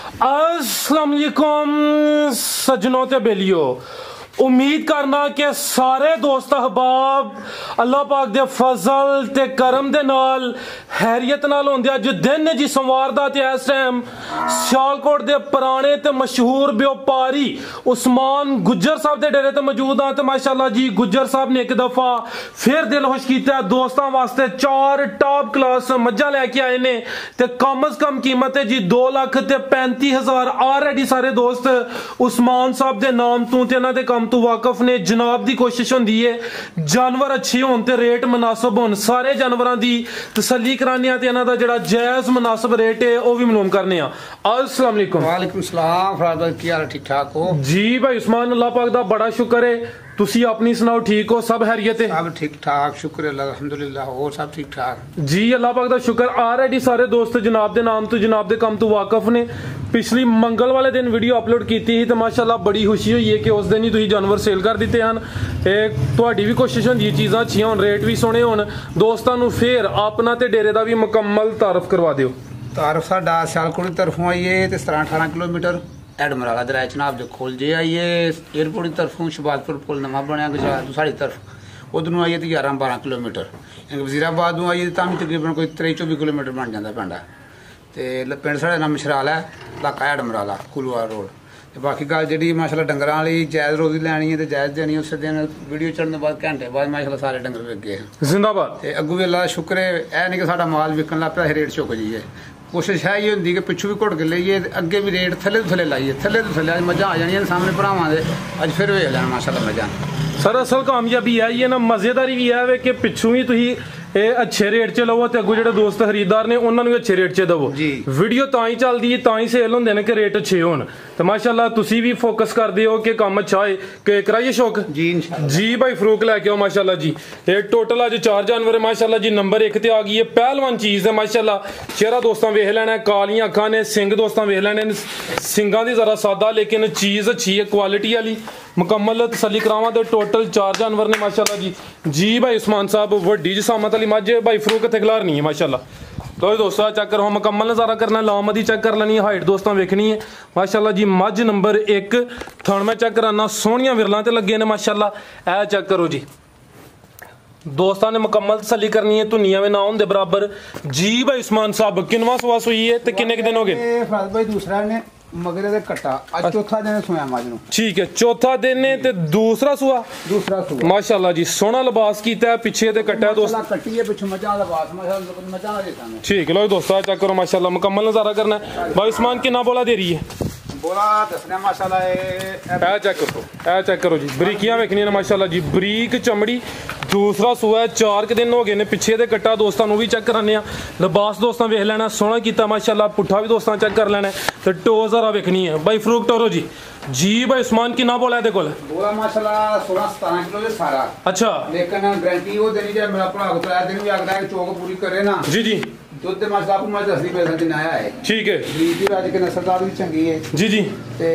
अस्सलाम वालेकुम सज्जनों ते बेलियो। उम्मीद करना कि सारे दोस्त अहबाब अल्लाह पाक दे फजल ते करम दे नाल हैरियत नाल होंदे। अज दिन जी सोमवार दा ते इस टाइम सियालकोट दे पुराने ते मशहूर व्यापारी उस्मान गुज्जर साहब दे डेरे ते मौजूद हां। ते माशाअल्लाह जी गुज्जर साहब ने एक दफा फिर दिल खुश कीता, दोस्तां वास्ते 4 टॉप क्लास मज्जां लैके आए ने ते कम अज कम कीमत है जी 2,35,000। ऑलरेडी सारे दोस्त उस्मान साहब दे नाम तू ते इन्हां दे काम तू वाकफ ने। जनाब दी कोशिश होंदी है जानवर अच्छे होन ते रेट मुनासिब होन, सारे जानवरां दी तसल्ली कराने ते इन्हां दा जेड़ा जायज मुनासिब रेट है वो भी मालूम करने आ। अस्सलाम वालेकुम। वालेकुम सलाम फराज भाई, की हाल ठीक ठाक हो? जी भाई उस्मान, अल्लाह पाक दा बड़ा शुक्र है। तुसी अपनी सुनाओ, ठीक हो? सब हैरियत है? सब ठीक ठाक, शुक्र अल्लाह अल्हम्दुलिल्लाह, और सब ठीक ठाक जी अल्लाह पाक दा शुक्र। ऑलरेडी सारे दोस्त जनाब दे नाम तो जनाब दे काम तो वाकफ ने। पिछली मंगल वाले दिन वीडियो अपलोड की थी तो माशाल्लाह बड़ी खुशी हुई है कि उस दिन ही तुसीं जानवर सेल कर दिते हैं। तुहाडी भी कोशिश होंदी है चीज़ां अच्छियां होन, रेट भी सोहने होन। दोस्तां नूं फिर अपना ते डेरे दा भी मुकम्मल तारफ करवा दिओ। तारफ साडा सियालकोट की तरफों आई है तो 17-18 किलोमीटर एडमराला दराय चनाब जो खोल जे आई है। एयरपोर्ट की तरफों शबाजपुर पुल नवा बनया गुजरात साड़ी तरफ उधरों आई है तो 11-12 किलोमीटर। वजीराबाद आई है तो तकरीबन कोई 23-24 किलोमीटर बन जाता पिंड। तो पिंड साढ़े नाम मशराल है, इलाका एडमराला कुलवा रोड। तो बाकी गल जी माशाल्लाह डंगर वाली जायज़ रोज़ी लैनी है तो जायज़ देनी है। उस दिन वीडियो चढ़ने बाद घंटे बाद माशाल्लाह सारे डंगर विक गए जिंदाबाद। तो अगू भी अल्लाह का शुक्र है, यह नहीं कि साਡਾ माल विकन लग पिया रेट चुक जाइए। कोशिश है ये होंगी कि पिछू भी घुट के लीए अगे भी रेट थले तो थले लाइए, थले तो थले। अज मजा आ जानी सामने भरावां दे, अज फिर वेख लेना माशाल्लाह मजा। सर असल कामयाबी है ये ना, मजेदारी भी है कि पिछू ही तुसीं अच्छे रेट च लवो तो अगू जो दोस्त खरीदार ने उन्होंने भी अच्छे रेट च दवो। वीडियो तां ही चलदी है, तां ही सेल होंदे ने कि रेट अच्छे होन। तो माशाल्लाह तुसी भी फोकस करदे हो कि काम अच्छा है कि कराइए शौक जी भाई फरूक लैके आओ माशाल्लाह जी। ये टोटल अज 4 जानवर है माशाल्लाह जी। नंबर 1 ते आ गई है, पहलवान चीज है माशाल्लाह। चेहरा दोस्तां वेख लेना, कालियां अखां ने, सिंग दोस्तां वेख लेने, सिंगां दी जरा सादा लेकिन चीज अच्छी है, क्वालिटी वाली मुकम्मल तसल्ली करावां। तो टोटल 4 जानवर ने माशाल्लाह जी। जी भाई उस्मान साहब वड्डी जसामत वाली मझ भाई फरूक इत्थे खिलारनी है माशाल्लाह। तो दोस्तों चेक करो, मुकम्मल नज़ारा करना, लामदी चेक कर लेनी है, हाइट दोस्तों वेखनी है माशाल्लाह जी। मझ नंबर 1 थण मैं चेक कराना, सोहनियां विरलां ते लगे ने माशाल्लाह। ए चेक करो जी, दोस्तों ने मुकम्मल तसल्ली करनी है, धुनिया में ना होंदे बराबर। जी भाई उस्मान साहब किनवा सुआ सुई है ते किन्ने दिन हो गए? फराज भाई दूसरा ने मगरे दे कट्टा आज चौथा दिन सोया मज नूं। ठीक है, चौथा दिन ने ते दूसरा सुआ माशाल्लाह जी। सोहना लिबास कीता है, पीछे ते कट्टा है दोस्त, कट्टी है पीछे मजा लिबास माशाल्लाह मजा आ देता है। ठीक है लो दोस्तों चेक करो माशाल्लाह, मुकम्मल नज़ारा करना है। भाई उस्मान कितना बोला दे रही है? बोला दसने माशाल्लाह। ए चेक करो, ए चेक करो जी, बरीकियां वेखनी ने माशाल्लाह जी, बरीक चमड़ी। दूसरा सुआ है, 4 दिन हो गए ने, पिछे दे कट्टा दोस्तों भी चेक कराने आ। लिबास दोस्तों वेख लेना, सोहना कीता माशाल्लाह। पुट्ठा भी दोस्तों चेक कर लेना तो टो जरा वेखनी है। भाई फरूक टोरो जी। जी भाई उस्मान कितना बोला है कोल? बोला माशाल्लाह 16-17 किलो जे सारा। अच्छा, लेकिन गारंटी वो देनी जे मेरा भरा को 3 दिन भी आगदा है चौक पूरी करे ना। जी जी दुध दे माशाल्लाह आपको मैं 10 पैसा दिन आया है। ठीक है, लीड भी आज के नस्लदार भी चंगी है। जी जी ते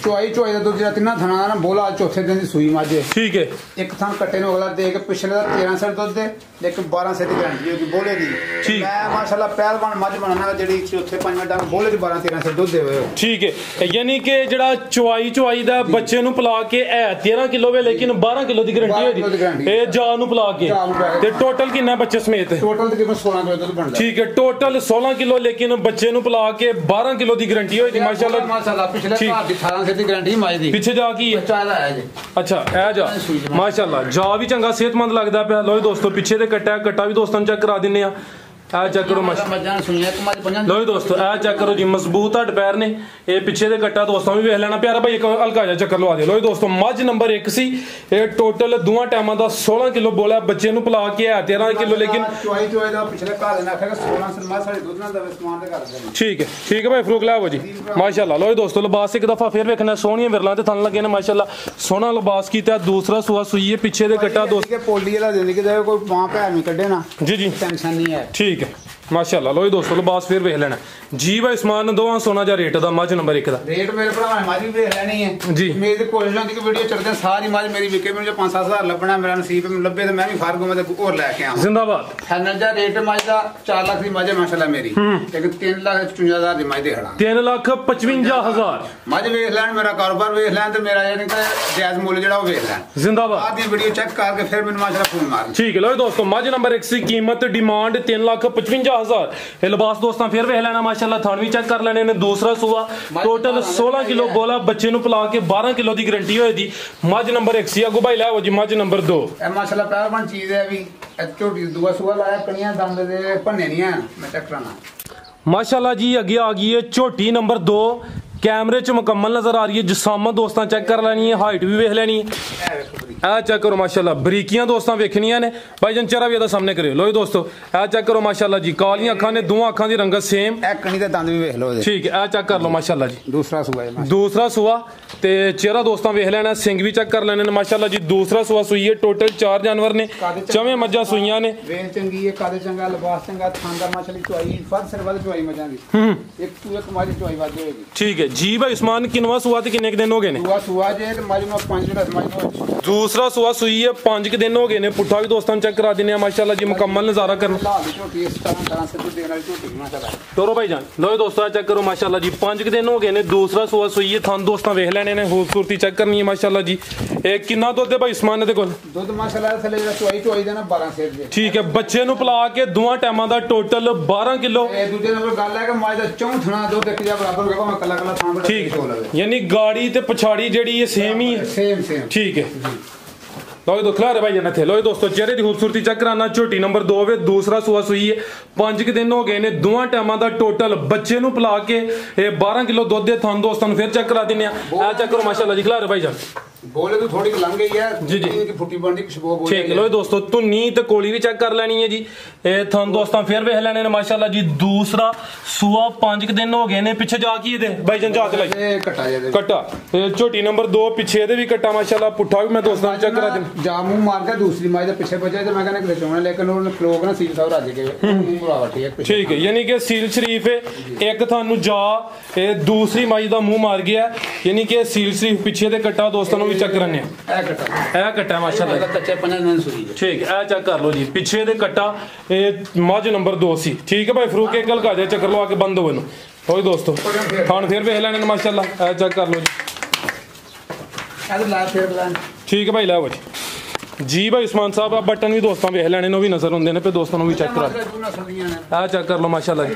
चोई दा दुध जेड़ा तिना थाना दा ना बोला चौथे दिन दी सूई मज है। ठीक है, एक थान कट्टे ने अगला दे के पिछले दा 13 सेर दुध दे, लेकिन 12 सेर दी गारंटी होगी बोले दी। ठीक, मैं माशाल्लाह पहलवान मज बनाना जेड़ी चौथे पंजवें डंग बोले दी 12-13 सेर दुध देवे। ठीक है, यानी कि जेड़ा चोई दा बच्चे नु पला के है 13 किलो वे, लेकिन 12 किलो दी गारंटी होगी ए जा नु पला के। ते टोटल कितना बच्चे समेत? टोटल तकरीबन 16 किलो दुध बनदा। ठीक है, टोटल 16 किलो, लेकिन बच्चे नु पला के 12 किलो दी गारंटी होई दी माशाल्लाह। माशाल्लाह पिछले घर दी 18 सेर दी गारंटी माई दी। पीछे जा की है? अच्छा ए जा माशाल्लाह, जा भी चंगा सेहतमंद लगदा पिया। लो दोस्तों पीछे ते कट्टा भी दोस्तों चेक करा दिन्ने आ। ए चेक करो लो दोस्तों, ए चेक करो जी, मजबूत हट पैर ने। ये पिछे दे कट्टा दोस्तों भी वेख लेना प्यारा भाई, एक हल्का जा चक्कर लवा दे। लो दोस्तों मझ नंबर 1 सी, ये टोटल दोवां टाइमां दा 16 किलो बोला, बच्चे नु पला के है 13 किलो, लेकिन चोई दा पिछले घर ने आखिया 16 से मां साडे दूध ना दवे समान दे कर दे। ठीक है भाई फरूक लाओ जी माशाल्लाह। लो दोस्तों लिबास एक दफा फिर वेखना, सोहनियां विरलां ते थन लगे ने माशाल्लाह, सोहना लिबास कीता। दूसरा सुआ सुई है, पीछे दे कट्टा दोस्त पोली वाला देने के कोई मां भैन नहीं कड्डे ना। जी जी टेंशन नहीं है। ठीक है, माशाल्लाह। लो दोस्तों लिबास फिर वेख लेना जी भाई उस्मान दोवां सोना जा रेट दा मज नंबर 1 दा रेट मेरे भरा मज भी वेख लेनी है जी। मेरी कोशिश होंदी कि वीडियो चढ़दे सारी मज मेरी विके में जो 5-7 हज़ार लभना मेरा नसीब में लब्बे तो मैं भी फार्गो में और लेके आवां जिंदाबाद। फाइनल जा रेट मज दा 4 लाख दी मज है माशाल्लाह मेरी, लेकिन 3,55,000 दी मज दे खड़ा 3,55,000 मज वेख लैन मेरा कारोबार वेख लैन ते मेरा यानी कि जायज मुੱਲ ਜਿਹੜਾ ਉਹ ਵੇਖ ਲੈਣ जिंदाबाद। आधी वीडियो चेक करके फिर मैंने माशाल्लाह फोन मार ठीक है। लो दोस्तों मज नंबर 1 की कीमत डिमांड 3,55,000 ये लिबास दोस्तों फिर वेख लेना माशाल्लाह थान भी चेक कर लेने ने। दूसरा सूआ टोटल 16 किलो बोला बच्चे नु पिला के 12 किलो दी गारंटी होई दी मज नंबर 1 सी अगो भाई लाओ जी मज नंबर 2 ए माशाल्लाह पहलवान चीज है भी छोटी दुआ सूआ लाया कनियां दंद दे भन्ने नहीं है मैं चेक कराना माशाल्लाह जी। अगे आ गई है झोटी नंबर 2 कैमरे च मुकम्मल नजर आ रही है। जिसामा दोस्तों चेक कर लेनी है हाइट भी वेख लेनी है ए चेक करो माशाल्लाह। बरीकियां दोस्तों वेखनियां ने भाईजान चेहरा भी सामने करो। लो दोस्तों ए चेक करो माशाल्लाह जी। कालियां अखां ने दोवां अखां दी रंगत सेम ए कनी दे दंद भी वेख लो ठीक है। ए चेक कर लो माशाल्लाह जी। दूसरा सूआ है दूसरा सूआ ते चेहरा दोस्तों वेख लेना सिंग भी चेक कर लेने माशाल्लाह जी। दूसरा सूआ सुई है टोटल 4 जानवर ने चवें मज्जां सुईयां ने वेल चंगी है कादे चंगा लिबास चंगा थांदा माशाल्लाह चुआई फर्स्ट सिर वाली चुआई मजां दी एक तू एक मारी चुआई वादी होगी ठीक है जी भाई उस्मान किनवा सुआ ते किन्ने दिन हो गए ने सुआ जे ते मज नो 5 दिन मज दूसरा सुआ सुई है 5 के दिन हो गए ने पुट्ठा भी दोस्तों चेक करा देने माशाल्लाह जी मुकम्मल नजारा करना झोटी इस तरह से देने वाली झोटी माशाल्लाह तोरो भाईजान। लो दोस्तों चेक करो माशाल्लाह जी 5 के दिन हो गए ने। दूसरा सुआ सुई है थान दोस्तों वेख लेने ने खूबसूरती चेक करनी है माशाल्लाह जी। एक कितना दुध है भाई उस्मान दे कोल दुध माशाल्लाह थले चुआई चुआई देना 12 सेर दे ठीक है। बच्चे नु पिला के दोवां टाइमां दा टोटल 12 किलो ए दूजे नंबर गल है कि मज दा चौथना दुध एक जा बराबर होगा मैं कला कला थां ठीक यानी गाड़ी ते पछाड़ी जेडी ये सेम ही है सेम ठीक है। लो दो खिला रहे भाई जन थे। लो दोस्तों चेहरे की खूबसूरती चेक कराना झोटी नंबर 2 वे दूसरा सुआ सुई है 5 के दिन हो गए ने। दोवां टाइमां दा टोटल बच्चे नु पिला के 12 किलो दुध दे थान दोस्तों फिर चेक करा देने आ चेक करो माशाल्लाह जी। खिला रहे भाई जान बोले तो थोड़ी लंघ गई है जी जी की फुटी बनदी खुशबू बोल ठीक है। लो दोस्तों धुन्नी ते कोली भी चेक कर लेनी है जी। ए थान दोस्तों फिर वेख लेने ने माशाल्लाह जी। दूसरा सुआ 5 के दिन हो गए ने पीछे जा की दे भाई जान जा के लाई कट्टा झोटी नंबर 2 पीछे दे भी कट्टा माशाल्लाह पुट्ठा भी मैं दोस्तों चेक करा दे जा मुंह मार के दूसरी माई दे पीछे बचे तो मैं कहना कि चोना लेकिन उन्होंने लोग ना सील साहब राजे के ठीक है यानी कि सील शरीफ है एक थानू जा दूसरी माई दा मुंह मार गया यानी कि सील शरीफ पीछे दे कट्टा दोस्तों भी चेक करने कट्टा माशाल्लाह कच्चे 5 दिन सुई ठीक है। ए चेक कर लो जी पीछे दे कट्टा मज नंबर 2 सी ठीक है भाई फरूक एक गल का दे चक्कर लो आके बंद हो लो दोस्तों थान फिर वेख लेने माशाल्लाह। ए चेक कर लो जी ठीक है भाई लाओ जी भाई उस्मान साहब आप बटन भी दोस्तों वेख लेने नो भी नजर होंदे ने पे दोस्तों नो भी चेक करा आ चेक कर लो माशाल्लाह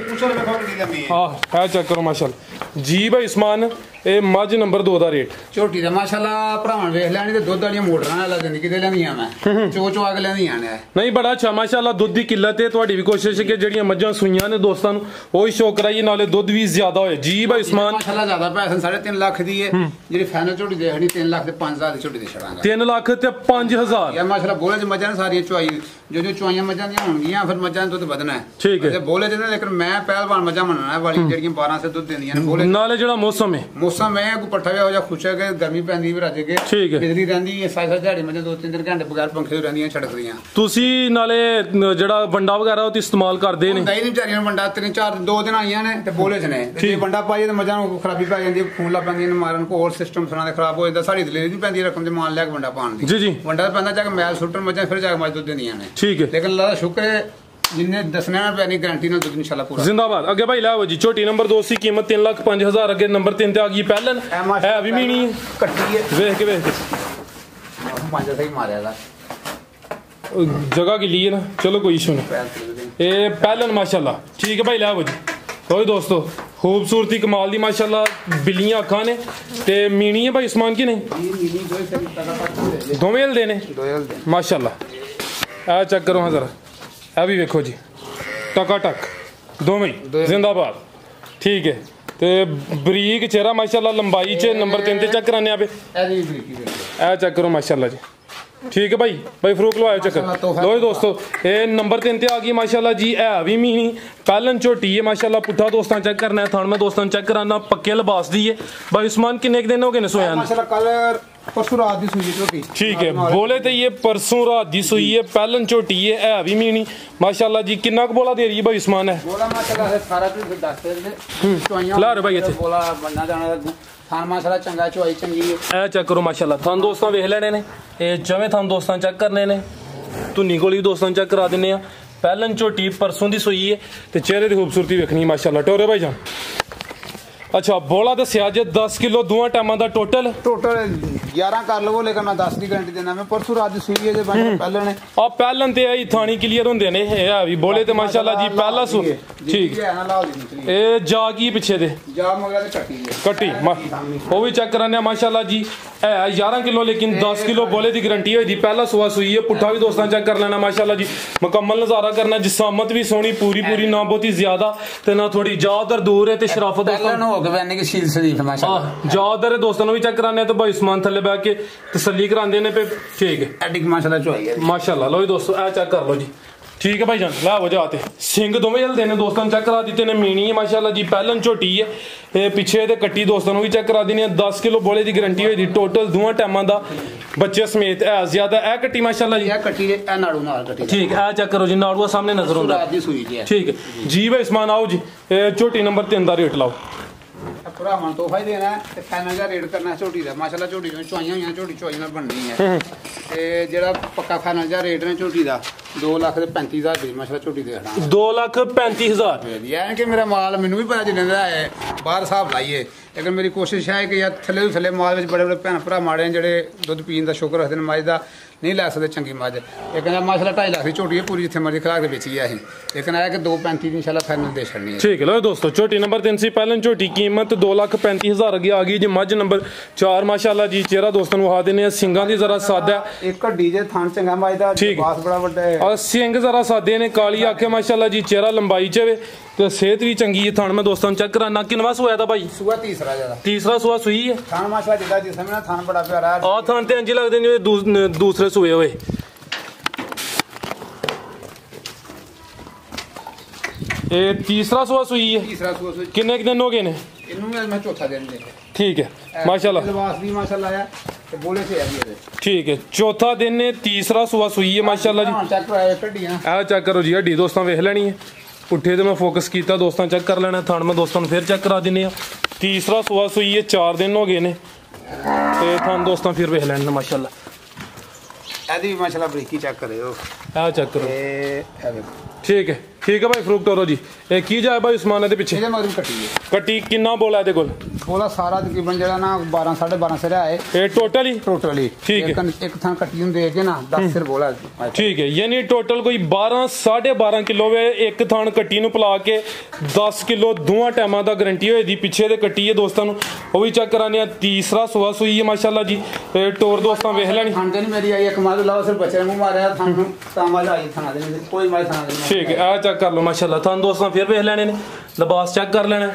हां चेक करो माशाल्लाह जी भाई उस्मान ए मज नंबर 2 दा रेट झोटी दा माशाल्लाह भरावां वेख लैनी ते दुध वाली मोटरां नाल जिंदगी दे लेंदियां मैं चो चो आके लेंदियां ने नहीं बड़ा अच्छा माशाल्लाह दुध दी किल्लत है ਤੁਹਾਡੀ भी कोशिश है कि ਜਿਹੜੀਆਂ ਮੱਝਾਂ ਸੁਈਆਂ ਨੇ ਦੋਸਤਾਂ ਨੂੰ ਉਹ ਹੀ ਸ਼ੌਕ ਕਰਾਈਏ ਨਾਲੇ ਦੁੱਧ ਵੀ ਜ਼ਿਆਦਾ ਹੋਏ ਜੀ ਭਾਈ ਉਸਮਾਨ ਮਾਸ਼ਾਅੱਲਾ ਜ਼ਿਆਦਾ ਪੈਸੇ 3.5 ਲੱਖ ਦੀ ਹੈ ਜਿਹੜੀ ਫਾਈਨਲ ਝੋਟੀ ਦੇਖਣੀ 3 ਲੱਖ ਤੇ 5000 ਦੀ ਝੋਟੀ ਦੇ ਛੜਾਂਗਾ 3 ਲੱਖ ਤੇ 5000 ਯਾ ਮਾਸ਼ਾਅੱਲਾ ਬੋਲੇ ਚ ਮੱਝਾਂ ਸਾਰੀਆਂ ਚੁਆਈ ਜੋ ਚੁਆਈਆਂ ਮੱਝਾਂ ਦੀਆਂ ਹੋਣਗੀਆਂ ਫਿਰ ਮੱਝਾਂ ਦਾ ਦੁੱਧ ਵਧਣਾ ਹੈ ਠੀਕ ਹੈ। ਤੇ ਬੋਲੇ ਚ ਲੇਕਿਨ ਮੈਂ ਪਹਿਲਵਾਨ ਮੱਝਾਂ ਮੰਨਣਾ ਹੈ ਵਾਲੀ ਜਿਹੜੀਆਂ 12 ਸੇ ਦੁੱਧ ਦਿੰਦੀਆਂ ਨੇ ਬੋਲੇ ਨਾਲੇ ਜਿਹੜਾ ਮੌਸਮ ਹੈ ਕੋ ਪੱਠਾ ਹੋ ਜਾ ਖੁਸ਼ ਹੈ ਕਿ ਗਰਮੀ ਪੈਂਦੀ ਵੀ ਰੱਜ ਕੇ ਬਿਜਲੀ ਰਹਿੰਦੀ ਹੈ ਸਾਈਸਾ ਝਾੜੀ ਮੱਝਾਂ 2-3 ਘੰਟੇ ਬਗੈਰ ਪੰਖੇ ਤੋਂ ਰਹਿੰਦੀਆਂ ਛੜਕਦੀਆਂ ਤੁਸੀਂ ਨਾਲੇ ਜਿਹੜਾ ਵੰਡਾ ਵਗੈਰਾ ਉਹ ਤੇ ਇਸਤੇਮਾਲ ਕਰਦੇ ਨੇ ਨਹੀਂ ਵਿਚਾਰੀਆਂ ਵੰਡਾ 3-4 2 ਦਿਨ ਆਈਆਂ ਨੇ ਤੇ ਬੋਲੇ ਚ ਨੇ ਜੇ ਵੰਡਾ ਪਾਈਏ ਤਾਂ ਮੱਝਾਂ ਨੂੰ ਖਰਾਬੀ ਪੈ ਜਾਂਦੀ ਖੂਨ ਲਾ ਪੈਂਦੀਆਂ ਨੇ ਮਾਰਨ ਕੋ ਹੋਰ ਸਿਸਟਮ ਸੁਣਾ ਦੇ ਖਰਾਬ ਹੋ ਜਾਂਦਾ ਸਾਡੀ ਦਲੇਰੀ ਨਹੀਂ ਪੈਂਦੀ ਰਕਮ ਤੇ ਮਾਲ ਲੈ ਕੇ ਵੰਡਾ ਪਾਉਣ ਦੀ ਜੀ ਜੀ ਵੰਡਾ ਪੈਂਦਾ ਜਾ ਕੇ ਮੈਲ ਸੁੱਟਣ ਮੱਝਾਂ ਫਿਰ ਜਾ ਕੇ ਮੱਝ ਦੁੱਧ ਦਿੰਦੀਆਂ ਨੇ ਠੀਕ ਹੈ। ਲੇਕਿਨ ਅੱਲਾਹ ਦਾ ਸ਼ੁਕਰ ਹੈ जिन्ने दसना है पैनी गारंटी ना दुध इंशाल्लाह पूरा जिंदाबाद। अगे भाई लाओ जी छोटी नंबर 2 की कीमत 3,05,000 अगे नंबर 3 ते आ गई पहलन है अभी भी नहीं कट्टी है देख के पांच सही मारेगा जगह के लिए ना चलो कोई इशू नहीं ए पहलन माशाल्लाह ठीक है भाई लाओ जी कोई दोस्तों खूबसूरती कमाल दी माशाल्लाह बिल्लियां अखां ने ते मीनी है भाई उस्मान की नहीं दोवें हल देने माशाल्लाह आ चेक करो हां जरा अभी देखो जी टकाटक दोवें जिंदाबाद ठीक है ते बरीक चेहरा माशाल्लाह लंबाई च नंबर 3 ते चेक कराने पे ए चेक करो माशाल्लाह जी ठीक है भाई फरूक लवाओ चक्कर लो दोस्तों ये नंबर 3 ते आ गई माशाल्लाह जी है भी मीनी पहलन झोटी है माशाल्लाह पुट्ठा दोस्तों चेक करना है थान में दोस्तों चेक कराना पक्के लिबास दी है भाई उस्मान किन्ने दिन हो गए ने सोया माशाल्लाह कल परसों रात दी सूई झोटी ठीक है बोले तो ये परसों रात दी सूई है पहलन झोटी है भी मीनी माशाल्लाह जी कितना क बोला दे रही है भाई उस्मान है बोला माशाल्लाह सारा कुछ दस दे ला रे भाई इथे बोला बनना जाना थान माशाल्लाह चंगा चोई चंगी है ए चेक करो माशाल्लाह थान दोस्तों वेख लेने ने ए जवें थान दोस्तों चेक करने ने धुनी कोली दोस्तों चेक करा दिने आ पहलन झोटी परसों दी सूई है ते चेहरे दी खूबसूरती वेखनी माशाल्लाह टोरे भाई जान अच्छा बोला दसिया जे 10 किलो दोवां टाइमां दा टोटल 11 कर लवो लेकिन मैं 10 दी गारंटी देना मैं परसों रात दी सूई है जे पहले ने आ पहलन ते आई थानी क्लियर होंदे ने ए भी बोले ते माशाल्लाह जी पहला सू ठीक है ना ला दी ए जा की पीछे दे जा मगर ते कट्टी वो भी चेक कराने माशाल्लाह जी है 11 किलो लेकिन 10 किलो बोले दी गारंटी होई दी पहला सुआ सूई है पुट्ठा भी दोस्तों चेक कर लेना माशाल्लाह जी मुकम्मल नजारा करना जिसामत भी सोनी पूरी ना बहुती ज्यादा ते ना थोड़ी ज्यादा दूर है ते शराफत दोस्तों के शील शरीफ माशाल्लाह ज्यादा दोस्तों भी चेक कराने तो भाई उस्मान थल्ले बैठ के तसल्ली करांदे ने पे ठीक है एडिक माशाल्लाह चोई है माशाल्लाह लो दोस्तों ए चेक कर लो जी ठीक है भाई जान ला हो जाते सिंह दोवें जल्दे ने दोस्तों चेक करा दिते ने मीनी है माशाल्लाह जी पहलन झोटी है ते पीछे ते कट्टी दोस्तों भी चेक करा देनी है 10 किलो बोले दी गारंटी होई दी टोटल दोवां टाइमां दा बच्चे समेत है ज्यादा ए कट्टी माशाल्लाह जी ए कट्टी ए नाड़ू नाल कट्टी ठीक है ए चेक करो जी नाड़ू सामने नजर आंदा ठीक है जी भाई उस्मान आओ जी झोटी नंबर 3 दा रेट लाओ भरावां तोहफा ही देना है फाइनल का रेट करना झोटी का माशाल्लाह झोटी चुआइयां हुई झोटी चुआई नाल बननी है ते जेड़ा पक्का फाइनल का रेट ने झोटी का 2,35,000 रुपये माशाल्लाह झोटी दे देना 2,35,000 रुपये यानी कि मेरा माल मैनू भी पता जिन्ने दा है बाहर हिसाब लाइए लेकिन मेरी कोशिश है कि यार थले थले माल में बड़े बड़े भैन भरा माड़े जेह्ड़े दुद्ध पीन का शुक्र रखते हैं मज का नहीं लै सकते चंगी मज एक माशाल्लाह 2.5 लाख की झोटी है पूरी जिथे मर्जी खराक बेची है लेकिन है कि 2.35 इंशाल्लाह फाइनल दे छड़नी है ठीक है लो दोस्तों झोटी नंबर 3 सी पहलन झोटी कीमत 2,35,000 अगे आ गई जी मज नंबर 4 माशाल्लाह जी चेहरा दोस्तों वहा देने सिंगा दी जरा सादा एक डीजे थान चंगा मज दा बास बड़ा बड़ा है और सिंग जरा सादे ने काली आंखें माशाल्लाह जी चेहरा लंबाई च तो सेहत भी चंगी है थान में दोस्तों चेक कराना किनवा सुआ था भाई सुआ तीसरा सुआ सुई है थान माशाल्लाह जिदा जिसमें ना थान बड़ा प्यारा है आ थान ते अंजी लगदे ने दूसरे सुए हुए ये तीसरा सुआ सुई है किन्ने दिन हो गए ने मैं चौथा दिन ठीक है माशाल्लाह ठीक है चौथा दिन ने तीसरा सुआ सुई है माशाल्लाह जी चेक करो जी हड्डी दोस्तों वेख लेनी है पुट्ठे तो मैं फोकस किया दोस्तों चेक कर लेना थान में दोस्तों फिर चेक करा देने तीसरा सुआ सुई है 4 दिन हो गए ने थान दोस्तों फिर वेख लेना माशाल्लाह एदी माशाल्लाह बरीकी चेक करो चेक करो ठीक है भाई फ्रूक टोरो जी ए की जाए भाई उस्मान दे पीछे कट्टी किन्ना बोला दे कोल बोला सारा तकरीबन जेड़ा ना 12 12.5 सिर है ए टोटली ठीक है एक थान कट्टी हुंदे है ना 10 सिर बोला ठीक है यानी टोटल कोई 12 12.5 किलो वे एक थान कट्टी नु पला के 10 किलो दोवां टाइमां दा गारंटी होई दी पीछे दे कट्टी है दोस्तों नु ओ भी चेक कराने तीसरा सुआ सुई है माशाल्लाह जी टोर दोस्तों वेख लेनी थान ते नहीं मेरी आई एक माल लाओ सिर्फ बच्चे ने मारया थान तामाल आई थाना दे कोई माल थाना दे ठीक है चेक कर लो माशाल्लाह थान दोस्तों फिर वेख लेने ने लिबास चेक कर लेना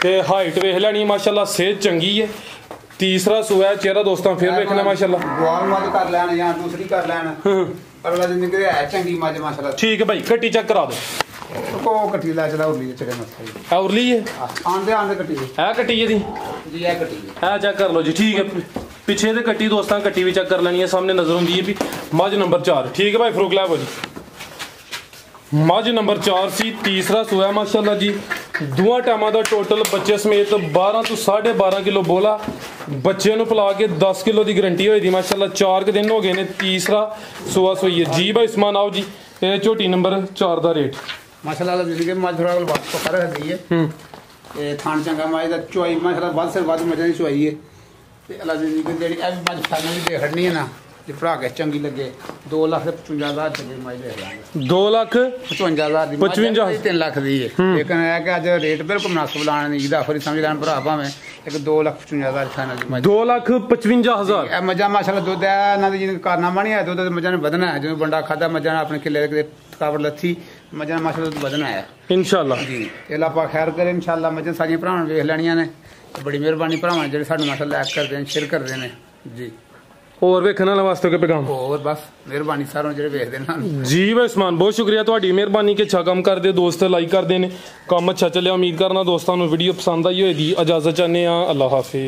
ते हाइट वेख लेनी माशाल्लाह सेहत चंगी है तीसरा सुआ है चेहरा दोस्तों फिर देखना माशाल्लाह गोल मत कर लेना या दूसरी कर लेना पर वाला जिंदगी है चंगी मज माशाल्लाह ठीक है भाई कट्टी चेक करा दो को कट्टी ला चला उरली चले मत उरली है आंदे कट्टी है कट्टी है जी है कट्टी है चेक कर लो जी ठीक है पीछे दे कट्टी दोस्तों कट्टी भी चेक कर लेनी है सामने नजर आंदी है भी मज नंबर 4 ठीक है भाई फ्रूक लै जी मज नंबर 4 सी तीसरा सुआ माशाल्लाह जी दोवां टाइमां दा टोटल बच्चे समेत 12 तो 12.5 किलो बोला बच्चे नु पिला के 10 किलो की गारंटी होई दी माशाल्लाह 4 दिन हो गए ने तीसरा सुआ सुई है जी भाई उस्मान आओ जी ये झोटी नंबर 4 दा रेट माशाल्लाह जिंदगी मज थोड़ा बात तो कर रही है ये थान चंगा मज दा चुआई माशाल्लाह बद से बद मजे दी चुआई है ते अल्लाह जिंदगी जेडी ए मज फाइनल दे खड़नी है ना जे भरा के चंगी लगे 2,55,000 चंगी मज दे देंगे 2,55,000 दी 3 लाख दी है लेकिन है कि अज रेट बिल्कुल मुनासिब लाने दी दा फरी समझ लान भरा भावें एक 2,55,000 फाइनल दी मज 2,55,000 ए मजा माशाल्लाह दुध है ना दी कारनामा नहीं है दुध मजा ने बदना है जो बंदा खादा मजा ने अपने किले के थकावट लथी मजा ने माशाल्लाह दुध बदना है इंशाल्लाह जी अल्लाह पाक खैर करे इंशाल्लाह मजा सारी भरावां वेख लेनियां ने बड़ी मेहरबानी भरावां जेडे साडू माशाल्लाह लाइक करदे ने शेयर करदे ने जी और वेखने वास्ते के पैगाम और बस मेहरबानी सारों जेडे वेखदे ने जी भाई उस्मान बहुत शुक्रिया तुहाडी मेहरबानी के अच्छा काम करदे दोस्त लाइक करदे ने काम अच्छा चलिया उम्मीद करना दोस्तों वीडियो पसंद आई होएगी इजाजत चाहने अल्लाह हाफिज।